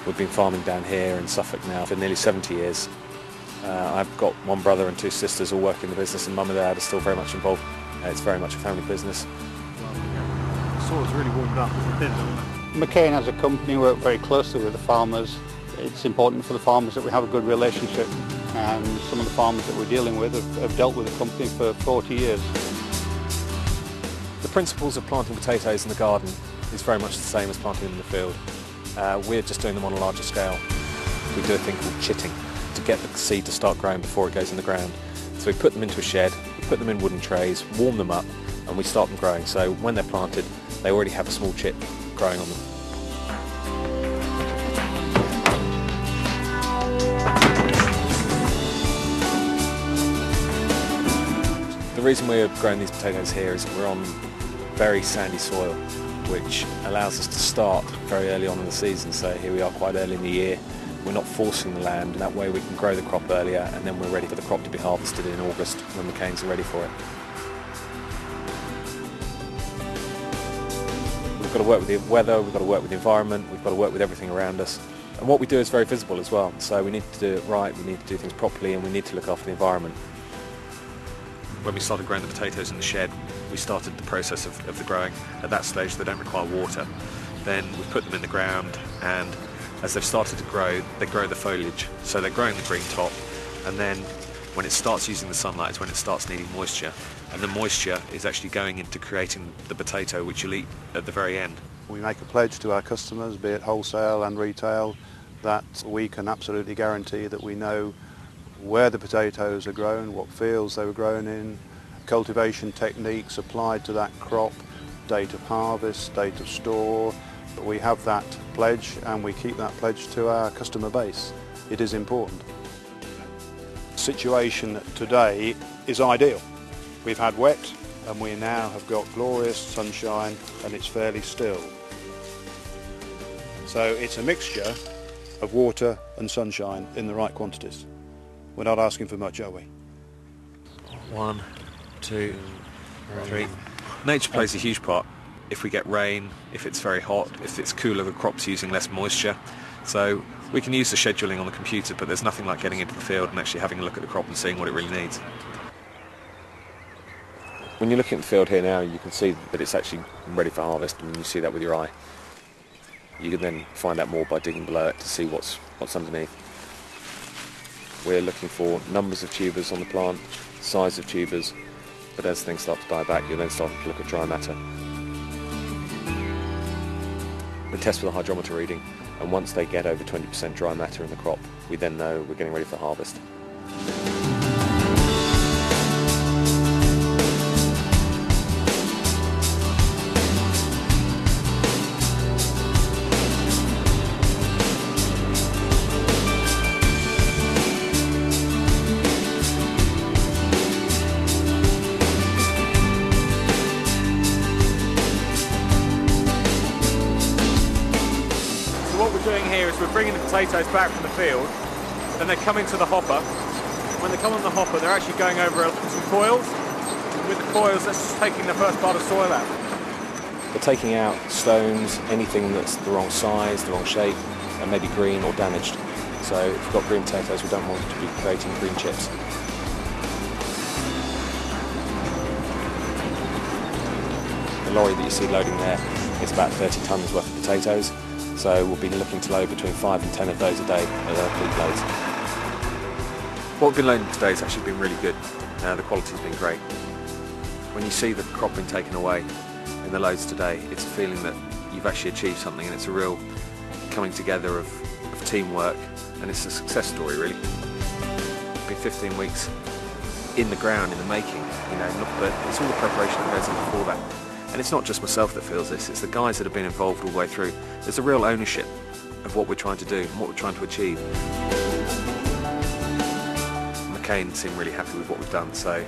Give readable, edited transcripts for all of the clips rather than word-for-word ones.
We've been farming down here in Suffolk now for nearly 70 years. I've got one brother and two sisters all work in the business, and mum and dad are still very much involved. It's very much a family business. The soil's really warmed up, isn't it? Mccain as a company work very closely with the farmers. It's important for the farmers that we have a good relationship, and some of the farmers that we're dealing with have dealt with the company for 40 years. The principles of planting potatoes in the garden is very much the same as planting them in the field. We're just doing them on a larger scale. We do a thing called chitting to get the seed to start growing before it goes in the ground. So we put them into a shed, we put them in wooden trays, warm them up, and we start them growing. So when they're planted, they already have a small chit growing on them. The reason we're growing these potatoes here is that we're on very sandy soil, which allows us to start very early on in the season. So here we are quite early in the year. We're not forcing the land, and that way we can grow the crop earlier, and then we're ready for the crop to be harvested in August when the canes are ready for it. We've got to work with the weather, we've got to work with the environment, we've got to work with everything around us. And what we do is very visible as well, so we need to do it right, we need to do things properly, and we need to look after the environment. When we started growing the potatoes in the shed, we started the process of the growing. At that stage they don't require water. Then we put them in the ground, and as they've started to grow, they grow the foliage. So they're growing the green top, and then when it starts using the sunlight is when it starts needing moisture. And the moisture is actually going into creating the potato which you'll eat at the very end. We make a pledge to our customers, be it wholesale and retail, that we can absolutely guarantee that we know where the potatoes are grown, what fields they were grown in, cultivation techniques applied to that crop, date of harvest, date of store. We have that pledge, and we keep that pledge to our customer base. It is important. The situation today is ideal. We've had wet, and we now have got glorious sunshine, and it's fairly still. So it's a mixture of water and sunshine in the right quantities. We're not asking for much, are we? 1, 2, 3. Nature plays a huge part. If we get rain, if it's very hot, if it's cooler, the crop's using less moisture. So we can use the scheduling on the computer, but there's nothing like getting into the field and actually having a look at the crop and seeing what it really needs. When you're looking at the field here now, you can see that it's actually ready for harvest, and you see that with your eye. You can then find out more by digging below it to see what's underneath. We're looking for numbers of tubers on the plant, size of tubers, but as things start to die back, you'll then start to look at dry matter. We test with a hydrometer reading, and once they get over 20% dry matter in the crop, we then know we're getting ready for harvest. What we're doing here is we're bringing the potatoes back from the field, then they come into the hopper. When they come on the hopper, they're actually going over some coils. With the coils, that's just taking the first part of soil out. We're taking out stones, anything that's the wrong size, the wrong shape, and maybe green or damaged. So if we've got green potatoes, we don't want to be creating green chips. The lorry that you see loading there is about 30 tonnes worth of potatoes. So we'll be looking to load between 5 and 10 of those a day at our peak loads. What we've been loading today has actually been really good. The quality's been great. When you see the crop being taken away in the loads today, it's a feeling that you've actually achieved something, and it's a real coming together of teamwork, and it's a success story really. It's been 15 weeks in the ground, in the making, but it's all the preparation that goes in before that. And it's not just myself that feels this, it's the guys that have been involved all the way through. There's a real ownership of what we're trying to do and what we're trying to achieve. Mccain seem really happy with what we've done, so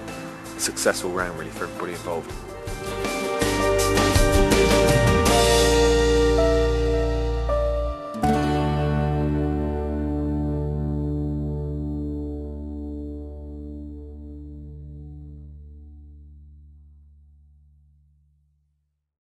a successful round really for everybody involved.